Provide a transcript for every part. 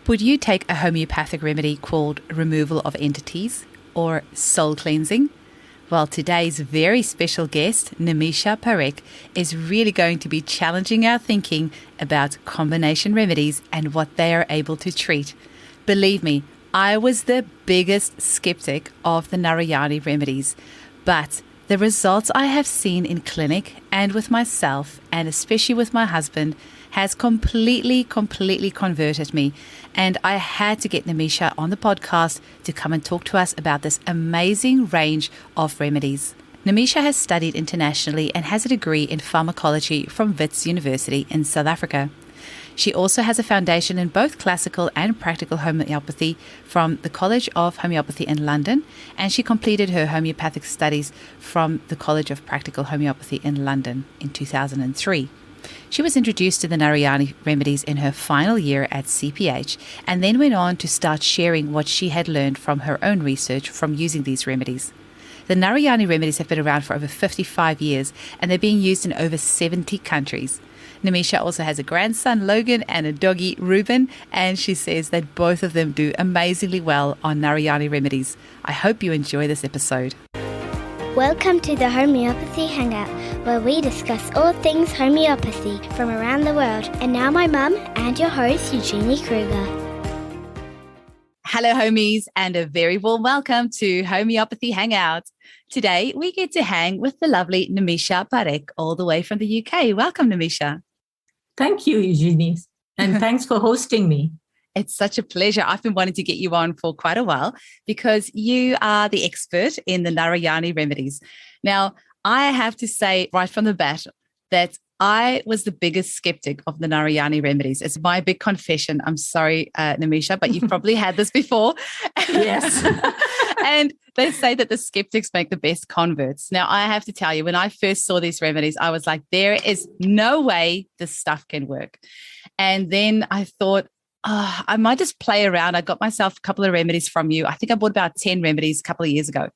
Would you take a homeopathic remedy called removal of entities or soul cleansing? Well, today's very special guest, Nimisha Parekh, is really going to be challenging our thinking about combination remedies and what they are able to treat. Believe me, I was the biggest skeptic of the Narayani Remedies, but the results I have seen in clinic and with myself, and especially with my husband, has completely converted me. And I had to get Namisha on the podcast to come and talk to us about this amazing range of remedies. Namisha has studied internationally and has a degree in pharmacology from Wits University in South Africa. She also has a foundation in both classical and practical homeopathy from the College of Homeopathy in London, and she completed her homeopathic studies from the College of Practical Homeopathy in London in 2003. She was introduced to the Narayani Remedies in her final year at CPH and then went on to start sharing what she had learned from her own research from using these remedies. The Narayani Remedies have been around for over 55 years and they're being used in over 70 countries. Namisha also has a grandson, Logan, and a doggy, Reuben, and she says that both of them do amazingly well on Narayani Remedies. I hope you enjoy this episode. Welcome to the Homeopathy Hangout, where we discuss all things homeopathy from around the world. And now my mum and your host, Eugenie Kruger. Hello, homies, and a very warm welcome to Homeopathy Hangout. Today, we get to hang with the lovely Nimisha Parekh, all the way from the UK. Welcome, Namisha. Thank you, Eugenie, and thanks for hosting me. It's such a pleasure. I've been wanting to get you on for quite a while because you are the expert in the Narayani Remedies. Now, I have to say right from the bat that I was the biggest skeptic of the Narayani Remedies. It's my big confession. I'm sorry, Namisha, but you've probably had this before. Yes. And they say that the skeptics make the best converts. Now, I have to tell you, when I first saw these remedies, I was like, there is no way this stuff can work. And then I thought, I might just play around. I got myself a couple of remedies from you. I think I bought about 10 remedies a couple of years ago.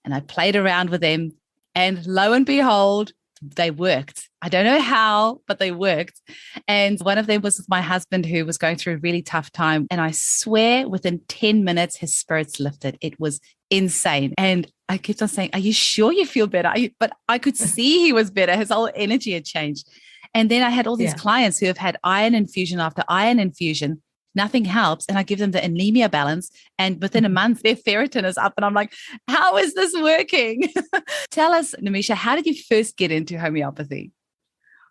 And I played around with them. And lo and behold, they worked. I don't know how, but they worked. And one of them was with my husband who was going through a really tough time. And I swear within 10 minutes, his spirits lifted. It was insane. And I kept on saying, are you sure you feel better? But I could see he was better. His whole energy had changed. And then I had all these clients who have had iron infusion after iron infusion. Nothing helps. And I give them the anemia balance. And within a month, their ferritin is up. And I'm like, how is this working? Tell us, Namisha, how did you first get into homeopathy?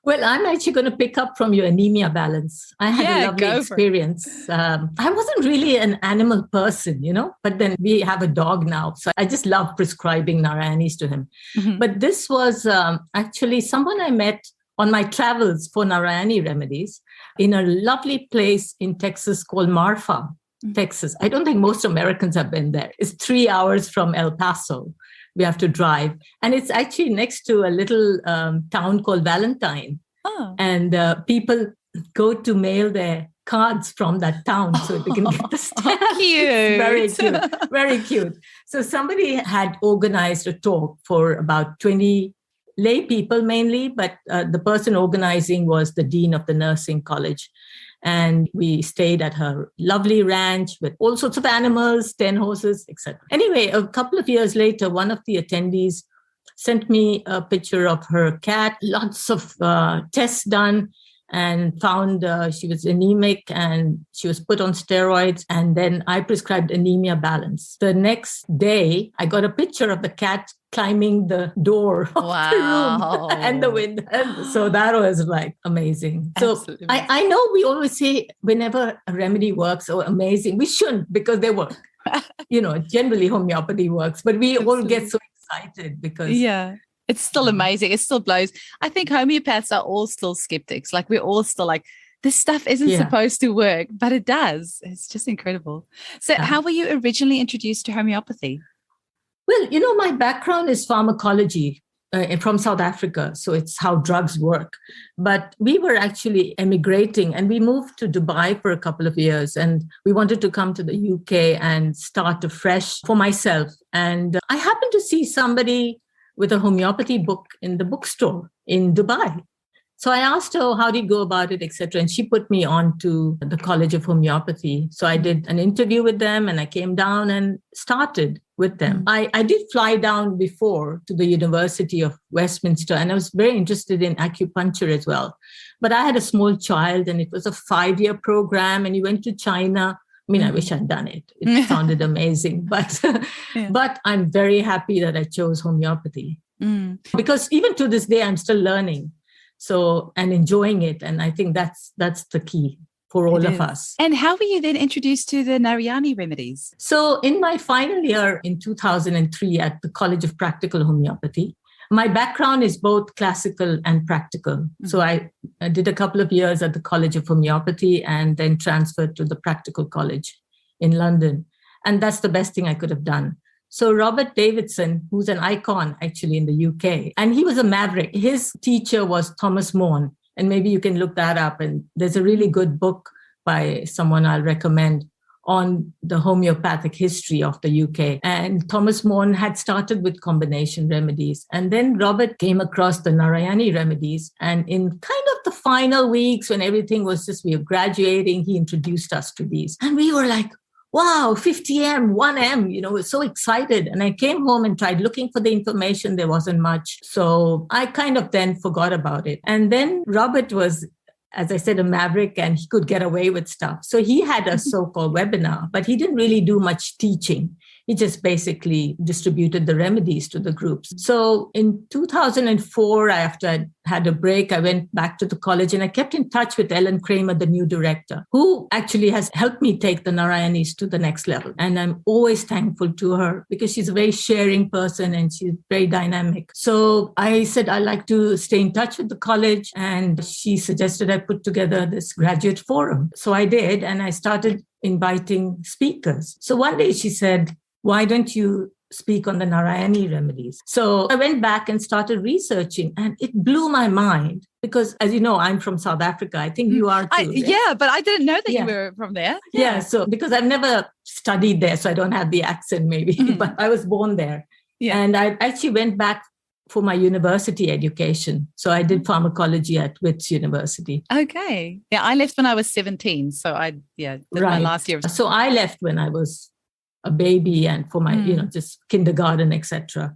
Well, I'm actually going to pick up from your anemia balance. I had a lovely experience. I wasn't really an animal person, but then we have a dog now. So I just love prescribing Narayanis to him. Mm-hmm. But this was actually someone I met on my travels for Narayani Remedies in a lovely place in Texas called Marfa, Texas. I don't think most Americans have been there. It's 3 hours from El Paso. We have to drive. And it's actually next to a little town called Valentine. Oh. And people go to mail their cards from that town so they can get the stamp. Cute. Very cute. Very cute. So somebody had organized a talk for about 20 lay people mainly, but the person organizing was the dean of the nursing college. And we stayed at her lovely ranch with all sorts of animals, 10 horses, etc. Anyway, a couple of years later, one of the attendees sent me a picture of her cat, lots of tests done, and found she was anemic and she was put on steroids. And then I prescribed anemia balance. The next day, I got a picture of the cat climbing the door of the room and the window. And so that was like amazing. So I know we always say whenever a remedy works, oh, amazing. We shouldn't, because they work. Generally homeopathy works, but we all get so excited because... Yeah. It's still amazing. It still blows. I think homeopaths are all still skeptics. Like we're all still like, this stuff isn't supposed to work, but it does. It's just incredible. So how were you originally introduced to homeopathy? Well, my background is pharmacology from South Africa. So it's how drugs work. But we were actually emigrating and we moved to Dubai for a couple of years. And we wanted to come to the UK and start afresh for myself. And I happened to see somebody with a homeopathy book in the bookstore in Dubai. So I asked her, how do you go about it, etc. And she put me on to the College of Homeopathy. So I did an interview with them and I came down and started with them. I did fly down before to the University of Westminster, and I was very interested in acupuncture as well. But I had a small child and it was a 5-year program and you went to China. I mean, I wish I'd done it. It sounded amazing, but but I'm very happy that I chose homeopathy because even to this day, I'm still learning. So, and enjoying it. And I think that's the key for all of us. And how were you then introduced to the Narayani Remedies? So in my final year in 2003 at the College of Practical Homeopathy, my background is both classical and practical. So I did a couple of years at the College of Homeopathy and then transferred to the Practical College in London. And that's the best thing I could have done. So Robert Davidson, who's an icon actually in the UK, and he was a maverick. His teacher was Thomas More, and maybe you can look that up. And there's a really good book by someone I'll recommend on the homeopathic history of the UK. And Thomas More had started with combination remedies. And then Robert came across the Narayani Remedies. And in kind of the final weeks when everything was just, we were graduating, he introduced us to these. And we were like, wow, 50M, 1M, we're so excited. And I came home and tried looking for the information. There wasn't much. So I kind of then forgot about it. And then Robert was, as I said, a maverick and he could get away with stuff. So he had a so-called webinar, but he didn't really do much teaching. He just basically distributed the remedies to the groups. So in 2004, after I had a break, I went back to the college and I kept in touch with Ellen Kramer, the new director, who actually has helped me take the Narayanis to the next level. And I'm always thankful to her because she's a very sharing person and she's very dynamic. So I said, I'd like to stay in touch with the college. And she suggested I put together this graduate forum. So I did, and I started inviting speakers. So one day she said, why don't you speak on the Narayani Remedies? So I went back and started researching, and it blew my mind because, as you know, I'm from South Africa. I think you are too. Right? Yeah, but I didn't know that you were from there. Yeah, so because I've never studied there, so I don't have the accent maybe, but I was born there. Yeah. And I actually went back for my university education. So I did pharmacology at Wits University. Okay. Yeah, I left when I was 17. So did my last year. So I left when I was a baby and for my, just kindergarten, etc.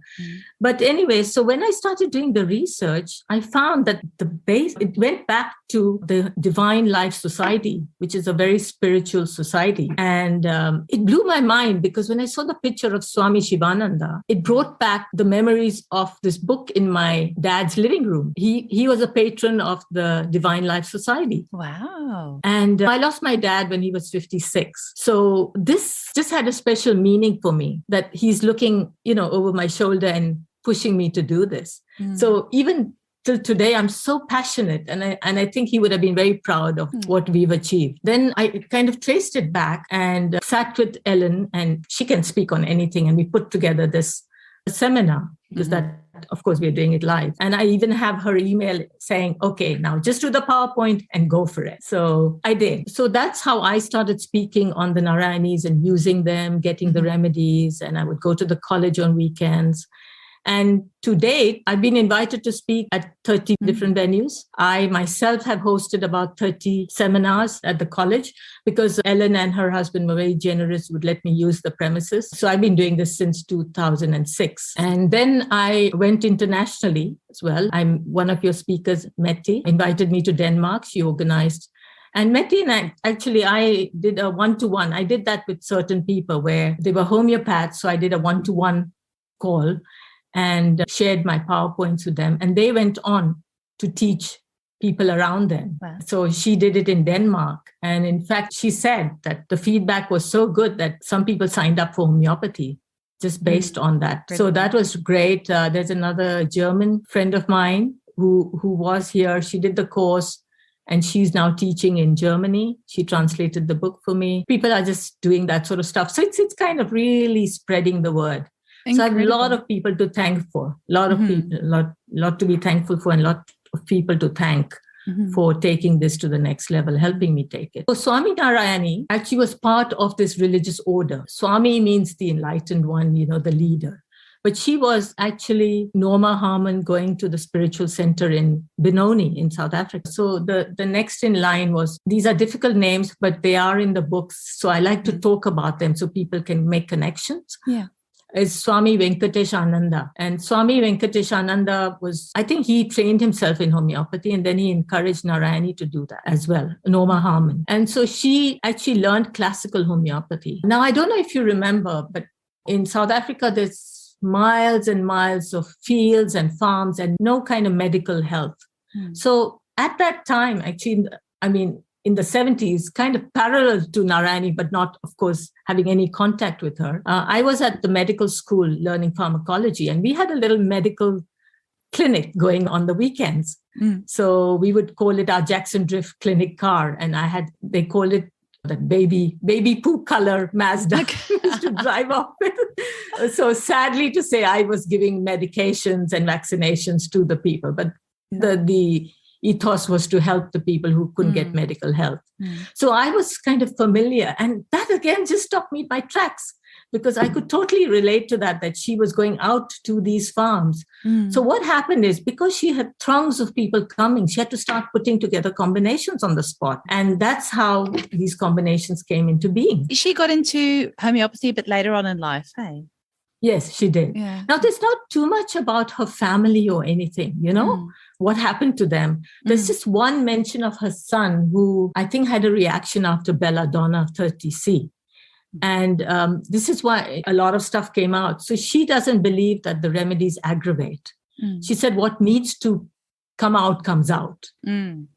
But anyway, so when I started doing the research, I found that it went back to the Divine Life Society, which is a very spiritual society. And it blew my mind because when I saw the picture of Swami Shivananda, it brought back the memories of this book in my dad's living room. He was a patron of the Divine Life Society. Wow. And I lost my dad when he was 56. So this just had a special meaning for me that he's looking, over my shoulder and pushing me to do this. So even till today, I'm so passionate. And I think he would have been very proud of what we've achieved. Then I kind of traced it back and sat with Ellen, and she can speak on anything. And we put together this seminar because that, of course, we're doing it live. And I even have her email saying, okay, now just do the PowerPoint and go for it. So I did. So that's how I started speaking on the Narayanis and using them, getting the remedies. And I would go to the college on weekends. And to date, I've been invited to speak at 30 different venues. I myself have hosted about 30 seminars at the college because Ellen and her husband were very generous, would let me use the premises. So I've been doing this since 2006. And then I went internationally as well. I'm one of your speakers, Mette, invited me to Denmark. She organized. And Mette and I did a one-to-one. I did that with certain people where they were homeopaths. So I did a one-to-one call and shared my PowerPoints with them. And they went on to teach people around them. Wow. So she did it in Denmark. And in fact, she said that the feedback was so good that some people signed up for homeopathy just based on that. So that was great. There's another German friend of mine who was here. She did the course and she's now teaching in Germany. She translated the book for me. People are just doing that sort of stuff. So it's kind of really spreading the word. Incredible. So I have a lot of people to thank for, a lot of people, a lot to be thankful for, and a lot of people to thank for taking this to the next level, helping me take it. So Swami Narayani actually was part of this religious order. Swami means the enlightened one, the leader. But she was actually Norma Harmon going to the spiritual center in Benoni in South Africa. So the next in line was, these are difficult names, but they are in the books. So I like to talk about them so people can make connections. Yeah. Is Swami Venkateshananda. And Swami Venkateshananda I think he trained himself in homeopathy, and then he encouraged Narayani to do that as well, Norma Harmon. And so she actually learned classical homeopathy. Now, I don't know if you remember, but in South Africa, there's miles and miles of fields and farms and no kind of medical health. So at that time, actually, in the 70s, kind of parallel to Narayani, but not, of course, having any contact with her. I was at the medical school learning pharmacology, and we had a little medical clinic going on the weekends. So we would call it our Jackson Drift clinic car. And they called it that baby poo color Mazda used to drive off with. So sadly to say, I was giving medications and vaccinations to the people, but the ethos was to help the people who couldn't get medical help. So I was kind of familiar. And that again just stopped me in my tracks, because I could totally relate to that she was going out to these farms. So what happened is, because she had throngs of people coming, she had to start putting together combinations on the spot. And that's how these combinations came into being. She got into homeopathy a bit later on in life, hey? Yes, she did. Yeah. Now, there's not too much about her family or anything, what happened to them. There's just one mention of her son, who I think had a reaction after Belladonna 30C. And this is why a lot of stuff came out. So she doesn't believe that the remedies aggravate. She said what needs to come out comes out.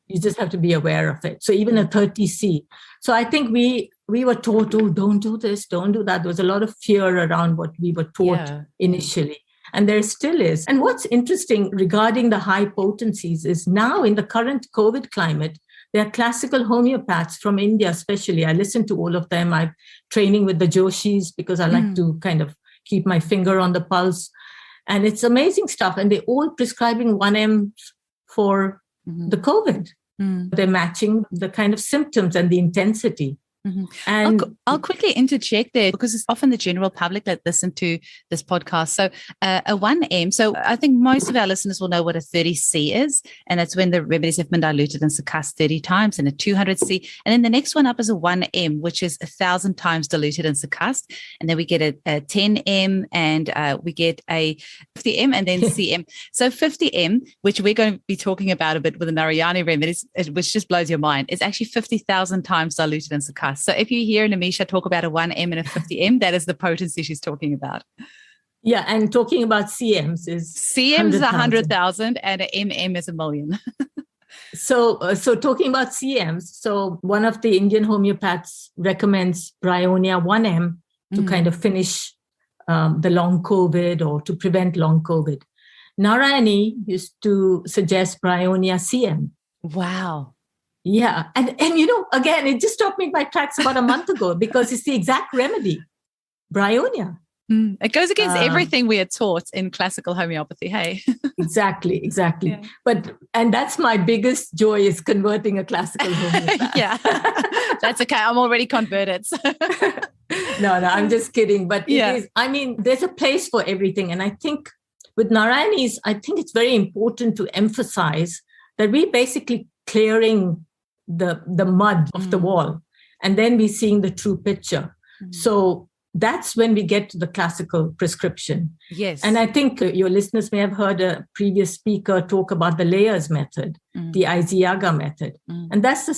You just have to be aware of it. So even a 30C. So I think we were taught, don't do this, don't do that. There was a lot of fear around what we were taught initially. And there still is. And what's interesting regarding the high potencies is now in the current COVID climate, there are classical homeopaths from India, especially. I listen to all of them. I'm training with the Joshis because I like to kind of keep my finger on the pulse. And it's amazing stuff. And they're all prescribing 1M for the COVID. They're matching the kind of symptoms and the intensity. And I'll quickly interject there, because it's often the general public that listen to this podcast. So a 1M, so I think most of our listeners will know what a 30C is, and that's when the remedies have been diluted and succussed 30 times, and a 200C. And then the next one up is a 1M, which is 1,000 times diluted and succussed. And then we get a 10M, and we get a 50M, and then CM. So 50M, which we're going to be talking about a bit with the Narayani Remedies, which just blows your mind, is actually 50,000 times diluted and succussed. So if you hear Namisha talk about a 1M and a 50M, that is the potency she's talking about. Yeah, and talking about CMs is CMs 100,000 and an MM is 1,000,000. So talking about CMs, so one of the Indian homeopaths recommends Bryonia 1M to kind of finish the long COVID or to prevent long COVID. Narayani used to suggest Bryonia CM. Wow. Yeah. And again, it just stopped me in my tracks about a month ago, because it's the exact remedy, Bryonia. It goes against everything we are taught in classical homeopathy, hey? Exactly. Yeah. And that's my biggest joy, is converting a classical homeopath. Yeah, that's okay. I'm already converted. So. No, I'm just kidding. But it is, there's a place for everything. And I think with Narayani's, I think it's very important to emphasize that we're basically clearing the mud of the wall, and then we're seeing the true picture. So that's when we get to the classical prescription. Yes. And I think your listeners may have heard a previous speaker talk about the layers method, the Aiziaga method. And that's the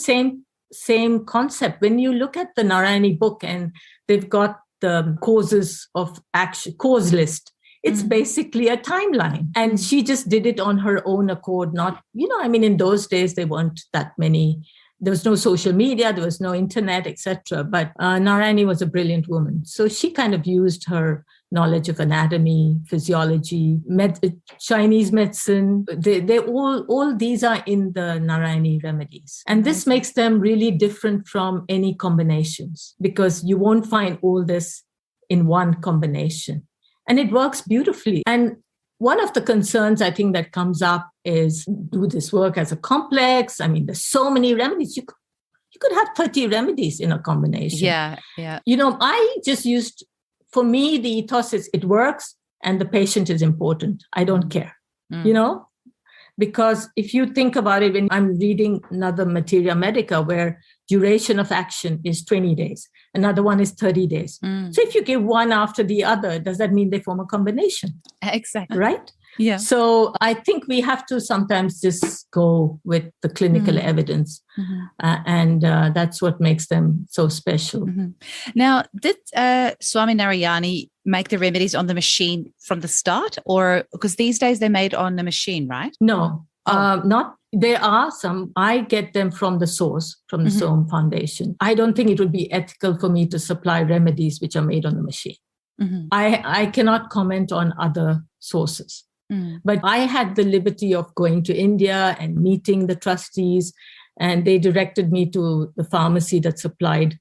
same concept. When you look at the Narayani book, and they've got the causes of action, cause list, it's basically a timeline. And she just did it on her own accord. Not, in those days, there weren't that many. There was no social media, there was no internet, etc. But Narayani was a brilliant woman. So she kind of used her knowledge of anatomy, physiology, Chinese medicine. They all these are in the Narayani remedies. And this makes them really different from any combinations, because you won't find all this in one combination. And it works beautifully. And one of the concerns I think that comes up is, do this work as a complex? There's so many remedies. You could have 30 remedies in a combination. Yeah. I just for me, the ethos is it works, and the patient is important. I don't care, because if you think about it, when I'm reading another Materia Medica where duration of action is 20 days, another one is 30 days. So if you give one after the other, does that mean they form a combination? Exactly. Right? Yeah. So I think we have to sometimes just go with the clinical evidence, and that's what makes them so special. Now, did Swami Narayani make the remedies on the machine from the start, or because these days they're made on the machine, right? No, not. There are some. I get them from the source, from the Soam Foundation. I don't think it would be ethical for me to supply remedies which are made on the machine. I cannot comment on other sources. But I had the liberty of going to India and meeting the trustees, and they directed me to the pharmacy that supplied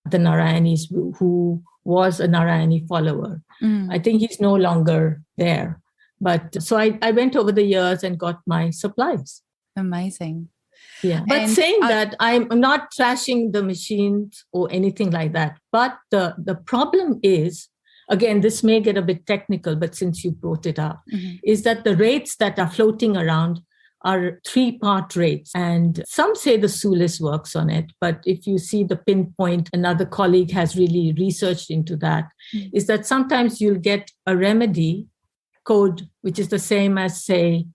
the Narayanis, who was a Narayani follower. I think he's no longer there. But so I went over the years and got my supplies. Amazing. Yeah. But that, I'm not trashing the machines or anything like that. But the problem is, again, this may get a bit technical, but since you brought it up, is that the rates that are floating around are 3-part rates. And some say the Sulis works on it, but if you see the pinpoint, another colleague has really researched into that, is that sometimes you'll get a remedy code, which is the same as, say,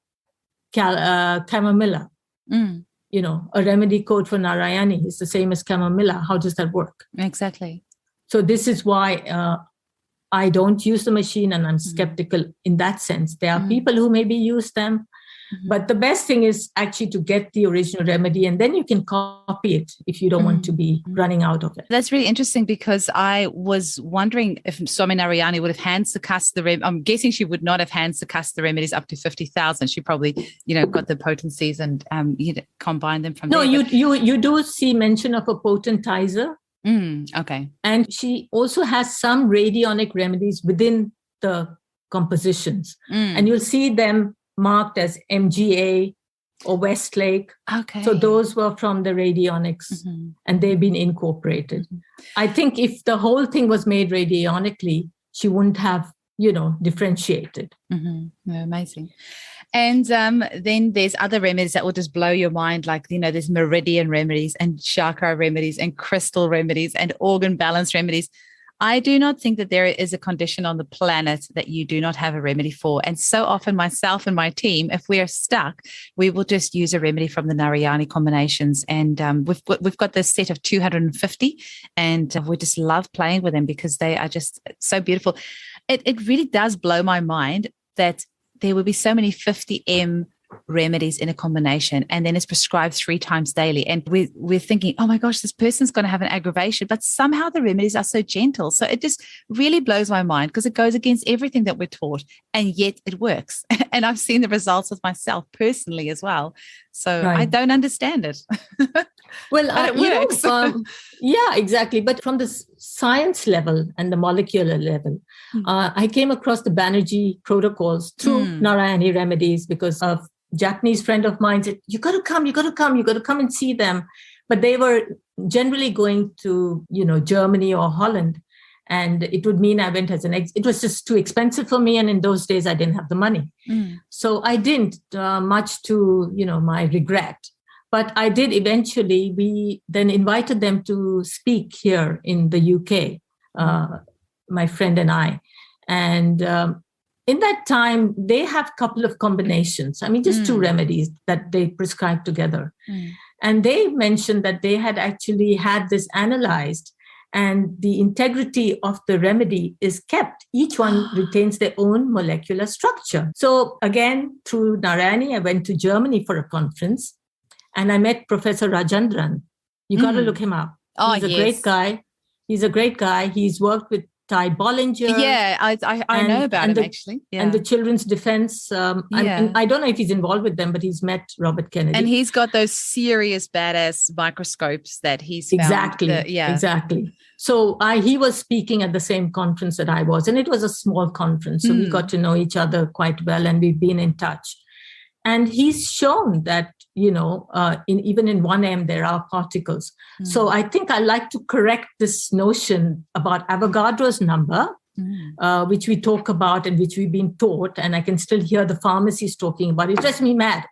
chamomilla. A remedy code for Narayani is the same as chamomilla. How does that work? Exactly. So this is why I don't use the machine, and I'm skeptical in that sense. There are people who maybe use them, but the best thing is actually to get the original remedy, and then you can copy it if you don't want to be running out of it. That's really interesting, because I was wondering if Swami Narayani would have hand succussed the remedies. I'm guessing she would not have hand succussed the remedies up to 50,000. She probably, got the potencies and combined them from there. No, you do see mention of a potentizer. Okay. And she also has some radionic remedies within the compositions. And you'll see them marked as MGA or Westlake. Okay. So those were from the radionics, and they've been incorporated. I think if the whole thing was made radionically, she wouldn't have, differentiated. Amazing. And then there's other remedies that will just blow your mind, like, there's meridian remedies and chakra remedies and crystal remedies and organ balance remedies. I do not think that there is a condition on the planet that you do not have a remedy for. And so often myself and my team, if we are stuck, we will just use a remedy from the Narayani combinations. And we've got this set of 250, and we just love playing with them because they are just so beautiful. It really does blow my mind that there will be so many 50M remedies in a combination, and then it's prescribed 3 times daily. And we're thinking, oh my gosh, this person's going to have an aggravation, but somehow the remedies are so gentle. So it just really blows my mind, because it goes against everything that we're taught, and yet it works. And I've seen the results with myself personally as well. So I don't understand it. Well, it works. Yeah, exactly. But from the science level and the molecular level, I came across the Banerjee protocols through Narayani Remedies, because a Japanese friend of mine said, you got to come and see them. But they were generally going to, Germany or Holland. And it would mean I went as it was just too expensive for me. And in those days, I didn't have the money. So I didn't, much to, my regret. But I did eventually. We then invited them to speak here in the UK, my friend and I. And in that time, they have a couple of combinations. I mean, just 2 remedies that they prescribed together. And they mentioned that they had actually had this analyzed, and the integrity of the remedy is kept. Each one retains their own molecular structure. So again, through Narayani, I went to Germany for a conference, and I met Professor Rajendran. You got to look him up. He's a great guy. He's a great guy. He's worked with Ty Bollinger. Yeah, I know about him, actually. Yeah. And the Children's Defense. I don't know if he's involved with them, but he's met Robert Kennedy. And he's got those serious badass microscopes that he's found. Exactly. So he was speaking at the same conference that I was, and it was a small conference. So we got to know each other quite well, and we've been in touch. And he's shown that, even in 1M, there are particles. So I think I like to correct this notion about Avogadro's number, which we talk about and which we've been taught. And I can still hear the pharmacists talking about it. It drives me mad.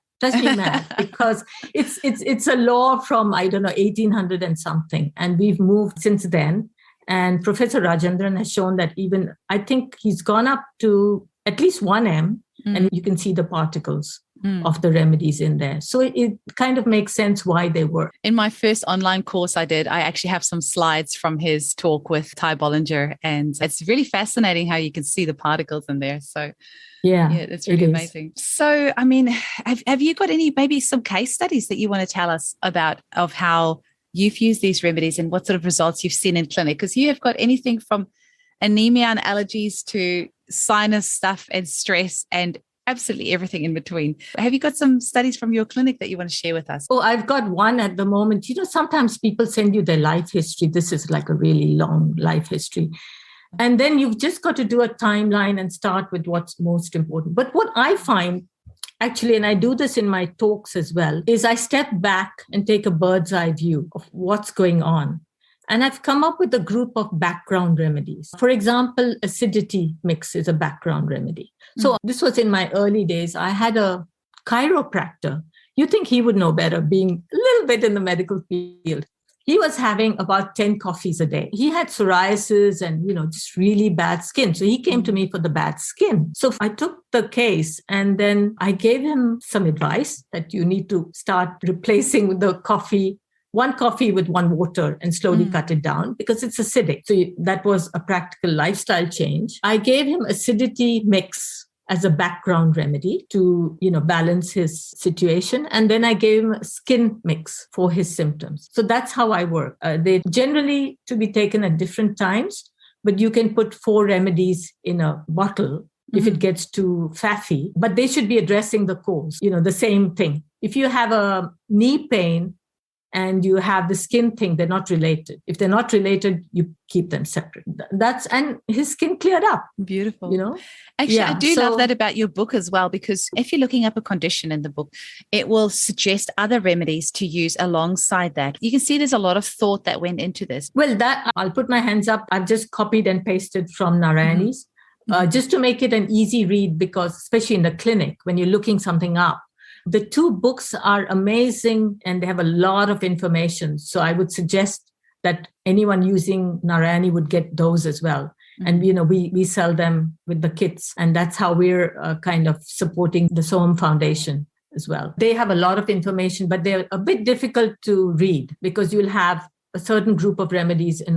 Because it's a law from, 1800 and something. And we've moved since then. And Professor Rajendran has shown that even, I think he's gone up to at least 1 m, and you can see the particles of the remedies in there. So it kind of makes sense why they work. In my first online course I did, I actually have some slides from his talk with Ty Bollinger, and it's really fascinating how you can see the particles in there. So yeah, it's really amazing. So, I mean, have you got maybe some case studies that you want to tell us about of how you've used these remedies and what sort of results you've seen in clinic? Because you have got anything from anemia and allergies to sinus stuff and stress and absolutely everything in between. Have you got some studies from your clinic that you want to share with us? Oh, I've got one at the moment. Sometimes people send you their life history. This is like a really long life history. And then you've just got to do a timeline and start with what's most important. But what I find, actually, and I do this in my talks as well, is I step back and take a bird's eye view of what's going on. And I've come up with a group of background remedies. For example, acidity mix is a background remedy. So this was in my early days. I had a chiropractor. You think he would know better, being a little bit in the medical field. He was having about 10 coffees a day. He had psoriasis and, just really bad skin. So he came to me for the bad skin. So I took the case and then I gave him some advice that you need to start replacing the coffee, 1 coffee with 1 water, and slowly cut it down because it's acidic. So that was a practical lifestyle change. I gave him acidity mix as a background remedy to, balance his situation. And then I gave him a skin mix for his symptoms. So that's how I work. They generally to be taken at different times, but you can put 4 remedies in a bottle if it gets too faffy, but they should be addressing the cause, the same thing. If you have a knee pain and you have the skin thing, they're not related. If they're not related, you keep them separate. And his skin cleared up. Beautiful. Actually, I do love that about your book as well, because if you're looking up a condition in the book, it will suggest other remedies to use alongside that. You can see there's a lot of thought that went into this. Well, that I'll put my hands up. I've just copied and pasted from Narayani's just to make it an easy read, because especially in the clinic, when you're looking something up, the 2 books are amazing and they have a lot of information. So I would suggest that anyone using Narayani would get those as well. And, we sell them with the kits. And that's how we're kind of supporting the Soham Foundation as well. They have a lot of information, but they're a bit difficult to read because you'll have a certain group of remedies in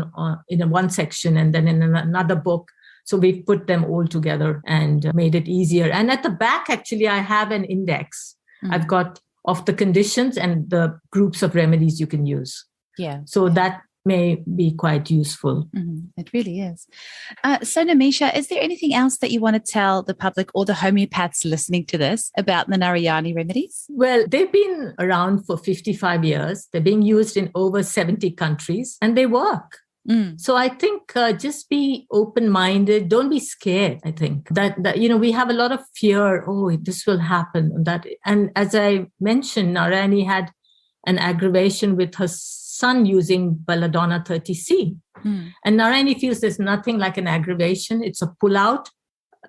one section and then in another book. So we've put them all together and made it easier. And at the back, actually, I have an index. I've got of the conditions and the groups of remedies you can use. Yeah. So that may be quite useful. It really is. So Namisha, is there anything else that you want to tell the public or the homeopaths listening to this about the Narayani remedies? Well, they've been around for 55 years. They're being used in over 70 countries and they work. So I think just be open-minded. Don't be scared. I think that we have a lot of fear. Oh, this will happen. And as I mentioned, Narayani had an aggravation with her son using Belladonna 30C. And Narayani feels there's nothing like an aggravation. It's a pull-out.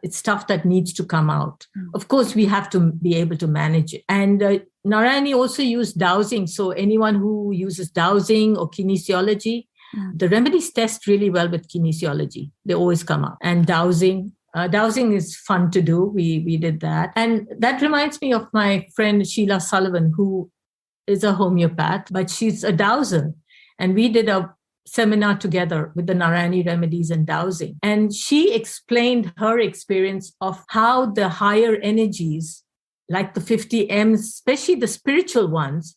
It's stuff that needs to come out. Of course, we have to be able to manage it. And Narayani also used dowsing. So anyone who uses dowsing or kinesiology, the remedies test really well with kinesiology. They always come up. And dowsing is fun to do. We did that. And that reminds me of my friend Sheila Sullivan, who is a homeopath, but she's a dowser. And we did a seminar together with the Narayani remedies and dowsing. And she explained her experience of how the higher energies, like the 50 M's, especially the spiritual ones,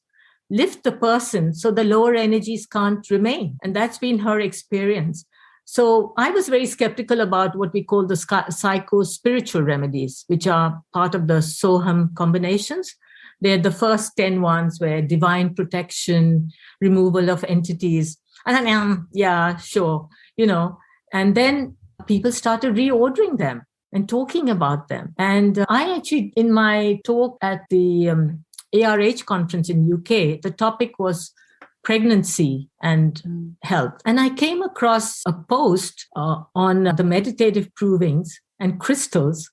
lift the person so the lower energies can't remain. And that's been her experience. So I was very skeptical about what we call the psycho-spiritual remedies, which are part of the Soham combinations. They're the first 10 ones where divine protection, removal of entities. And then, yeah, sure, And then people started reordering them and talking about them. And I actually, in my talk at the ARH conference in UK, the topic was pregnancy and health. And I came across a post on the meditative provings and crystals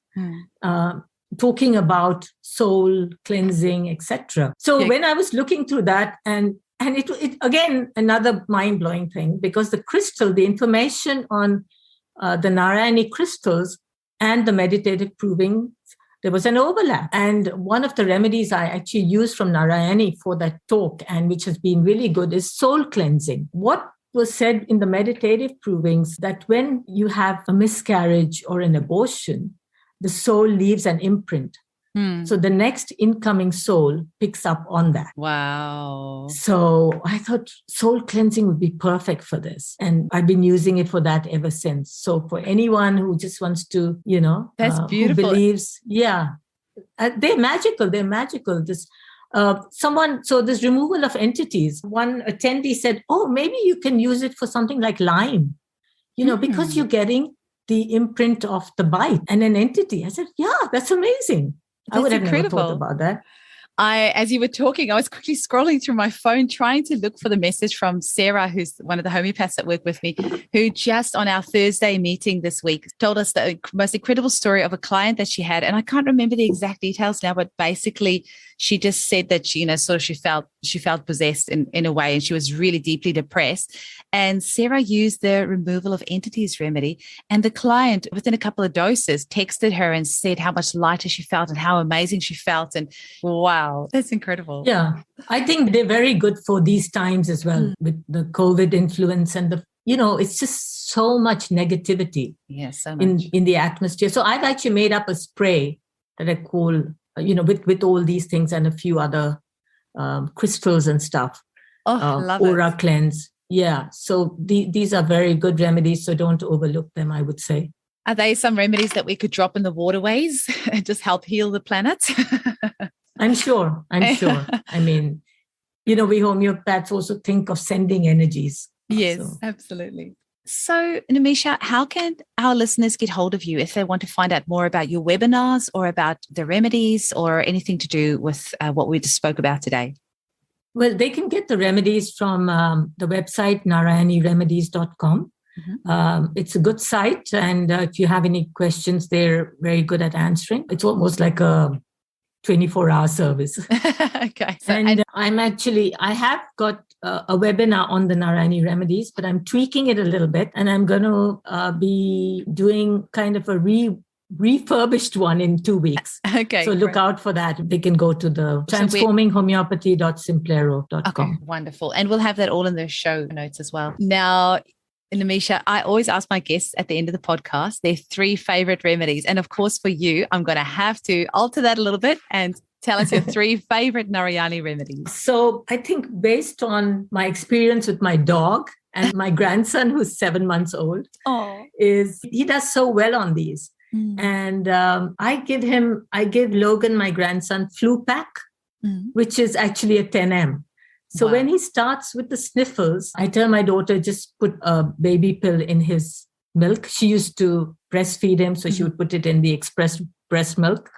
talking about soul cleansing, etc. So when I was looking through that, and it again, another mind-blowing thing, because the crystal, the information on the Narayani crystals and the meditative proving, there was an overlap. And one of the remedies I actually used from Narayani for that talk, and which has been really good, is soul cleansing. What was said in the meditative provings that when you have a miscarriage or an abortion, the soul leaves an imprint. So the next incoming soul picks up on that. Wow. So I thought soul cleansing would be perfect for this. And I've been using it for that ever since. So for anyone who just wants to, that's beautiful. Who believes, they're magical. They're magical. This this removal of entities, one attendee said, maybe you can use it for something like Lyme, because you're getting the imprint of the bite and an entity. I said, that's amazing. I would have never thought about that. As you were talking, I was quickly scrolling through my phone, trying to look for the message from Sarah, who's one of the homeopaths that work with me, who just on our Thursday meeting this week told us the most incredible story of a client that she had. And I can't remember the exact details now, but basically she just said that she felt possessed in a way, and she was really deeply depressed. And Sarah used the removal of entities remedy, and the client, within a couple of doses, texted her and said how much lighter she felt and how amazing she felt. And wow, that's incredible. Yeah, I think they're very good for these times as well, with the COVID influence and it's just so much negativity so much. in the atmosphere. So I've actually made up a spray that I call, with all these things and a few other crystals and stuff. Love Aura it. cleanse. Yeah. So these are very good remedies. So don't overlook them, I would say. Are they some remedies that we could drop in the waterways and just help heal the planet? I'm sure. I mean, we homeopaths also think of sending energies. Yes, absolutely. So, Namisha, how can our listeners get hold of you if they want to find out more about your webinars or about the remedies or anything to do with what we just spoke about today? Well, they can get the remedies from the website, narayaniremedies.com. It's a good site. And if you have any questions, they're very good at answering. It's almost like a 24-hour service. Okay. And I have got a webinar on the Narayani Remedies, but I'm tweaking it a little bit. And I'm going to be doing kind of a refurbished one in 2 weeks. Okay. So look out for that. They can go to the transforminghomeopathy.simplero.com. Okay, wonderful. And we'll have that all in the show notes as well. Now, Namisha, I always ask my guests at the end of the podcast their 3 favorite remedies. And of course, for you, I'm going to have to alter that a little bit and tell us your 3 favorite Narayani remedies. So I think based on my experience with my dog and my grandson, who's 7 months old, he does so well on these. And I give Logan, my grandson, Flu Pack, which is actually a 10M. So when he starts with the sniffles, I tell my daughter, just put a baby pill in his milk. She used to breastfeed him, so she would put it in the express breast milk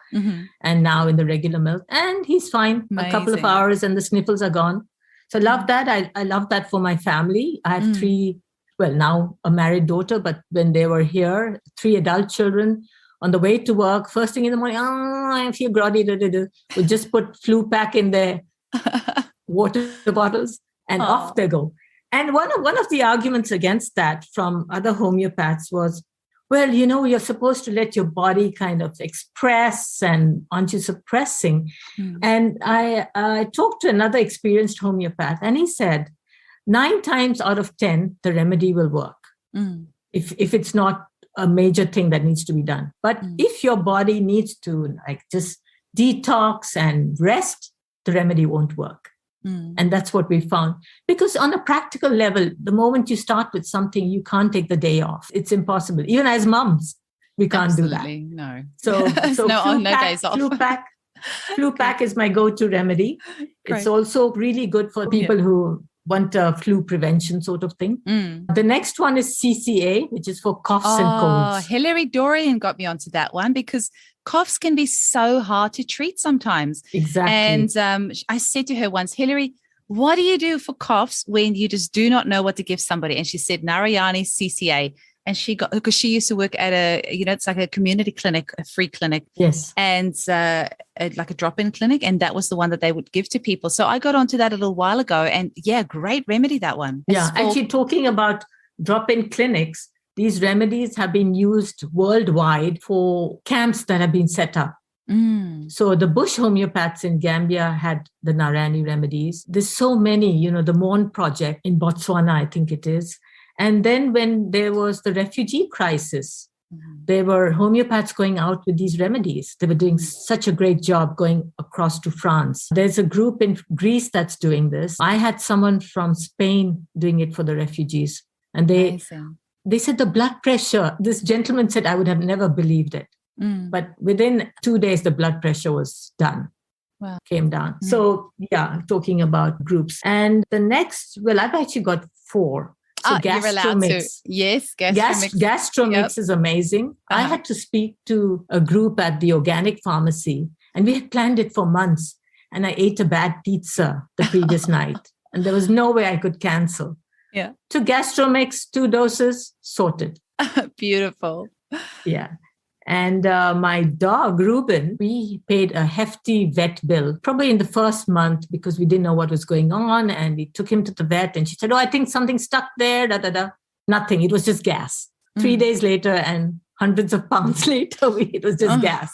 and now in the regular milk. And he's fine. Amazing. A couple of hours and the sniffles are gone. So love that. I love that for my family. I have 3, now a married daughter, but when they were here, 3 adult children. On the way to work, first thing in the morning, I feel groggy. We just put Flu Pack in their water bottles and off they go. And one of the arguments against that from other homeopaths was, you're supposed to let your body kind of express, and aren't you suppressing? And I talked to another experienced homeopath, and he said 9 times out of 10, the remedy will work if it's not a major thing that needs to be done. But if your body needs to just detox and rest, the remedy won't work. And that's what we found. Because on a practical level, the moment you start with something, you can't take the day off. It's impossible. Even as mums, we can't do that. No. So no days off. Flu Pack is my go-to remedy. Great. It's also really good for people who want a flu prevention sort of thing. The next one is CCA, which is for coughs and colds. Hilary Dorian got me onto that one because coughs can be so hard to treat sometimes. Exactly. And I said to her once, Hilary, what do you do for coughs when you just do not know what to give somebody? And she said Narayani CCA. And she got, because she used to work at it's like a community clinic, a free clinic. Yes. And like a drop-in clinic. And that was the one that they would give to people. So I got onto that a little while ago. And yeah, great remedy, that one. Yeah. Actually, talking about drop-in clinics, these remedies have been used worldwide for camps that have been set up. So the bush homeopaths in Gambia had the Narayani Remedies. There's so many, the Morn Project in Botswana, I think it is. And then when there was the refugee crisis, there were homeopaths going out with these remedies. They were doing such a great job going across to France. There's a group in Greece that's doing this. I had someone from Spain doing it for the refugees. And they said the blood pressure, this gentleman said, I would have never believed it. But within 2 days, the blood pressure was done. Wow. Came down. So yeah, talking about groups. And the next, I've actually got 4. So you're allowed to. Yes, gastromix. Gastromix is amazing. I had to speak to a group at the organic pharmacy, and we had planned it for months. And I ate a bad pizza the previous night, and there was no way I could cancel. Yeah. To gastromix, 2 doses, sorted. Beautiful. Yeah. And my dog, Ruben, we paid a hefty vet bill, probably in the first month, because we didn't know what was going on. And we took him to the vet and she said, I think something stuck there, Nothing. It was just gas. 3 days later and hundreds of pounds later, it was just gas.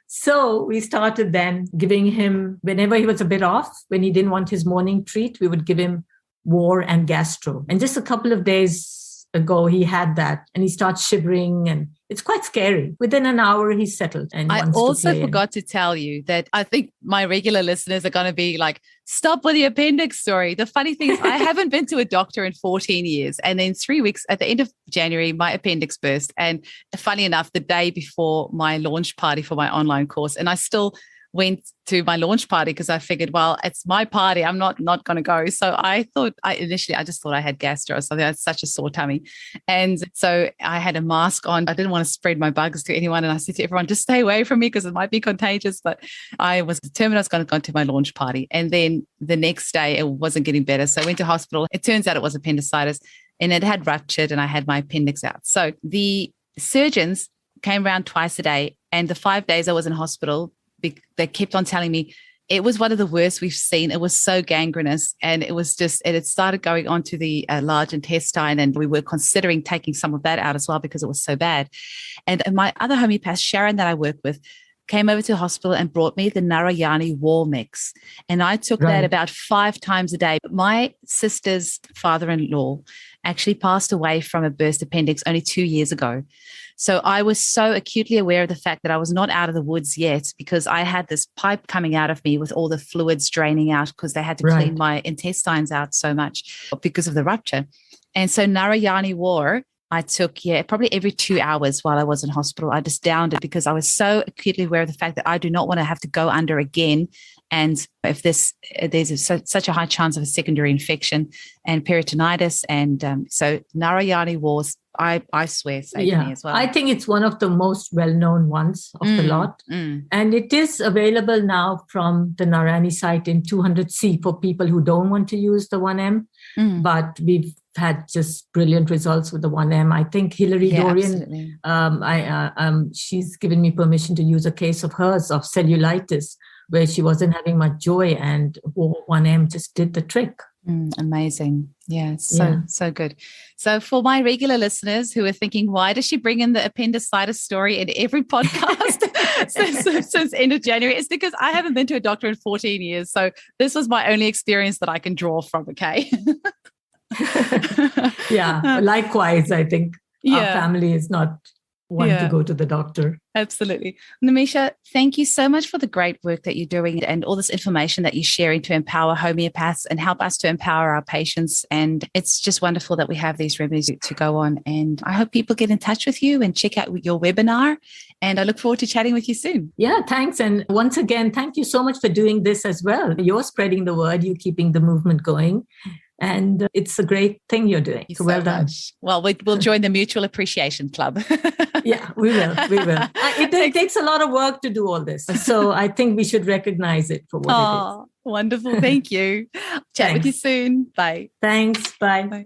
So we started then giving him, whenever he was a bit off, when he didn't want his morning treat, we would give him War and Gastro. And just a couple of days ago, he had that and he starts shivering and it's quite scary. Within an hour, he's settled. And I also forgot to tell you that I think my regular listeners are going to be like, stop with the appendix story. The funny thing is I haven't been to a doctor in 14 years. And then 3 weeks at the end of January, my appendix burst. And funny enough, the day before my launch party for my online course, and I still went to my launch party because I figured, well, it's my party. I'm not going to go. So I thought I just thought I had gastro or something. I had such a sore tummy. And so I had a mask on. I didn't want to spread my bugs to anyone. And I said to everyone, just stay away from me because it might be contagious. But I was determined I was going to go to my launch party. And then the next day it wasn't getting better. So I went to hospital. It turns out it was appendicitis and it had ruptured and I had my appendix out. So the surgeons came around twice a day. And the 5 days I was in hospital, they kept on telling me it was one of the worst we've seen. It was so gangrenous and it had started going on to the large intestine and we were considering taking some of that out as well because it was so bad. And my other homeopath, Sharon, that I work with, came over to the hospital and brought me the Narayani War Mix. And I took that about 5 times a day. My sister's father-in-law actually passed away from a burst appendix only 2 years ago. So I was so acutely aware of the fact that I was not out of the woods yet because I had this pipe coming out of me with all the fluids draining out because they had to clean my intestines out so much because of the rupture. And so Narayani War, I took, probably every 2 hours while I was in hospital. I just downed it because I was so acutely aware of the fact that I do not want to have to go under again. And if there's such a high chance of a secondary infection and peritonitis. And so Narayani Wars, I swear, saved me as well. I think it's one of the most well-known ones of the lot. And it is available now from the Narayani site in 200C for people who don't want to use the 1M. But we've had just brilliant results with the 1M. I think Hilary Dorian, she's given me permission to use a case of hers of cellulitis where she wasn't having much joy and 1M just did the trick. Amazing. Yeah, so good. So for my regular listeners who are thinking, why does she bring in the appendicitis story in every podcast since end of January? It's because I haven't been to a doctor in 14 years. So this was my only experience that I can draw from, okay? Likewise, I think our family is not one to go to the doctor. Absolutely. Namisha, thank you so much for the great work that you're doing and all this information that you're sharing to empower homeopaths and help us to empower our patients. And it's just wonderful that we have these remedies to go on. And I hope people get in touch with you and check out your webinar. And I look forward to chatting with you soon. Yeah, thanks. And once again, thank you so much for doing this as well. You're spreading the word, you're keeping the movement going. And it's a great thing you're doing. So well done. Well, we'll join the Mutual Appreciation Club. Yeah, we will. It takes a lot of work to do all this. So I think we should recognize it for what it is. Wonderful. Thank you. Chat with you soon. Bye. Thanks. Bye. Bye.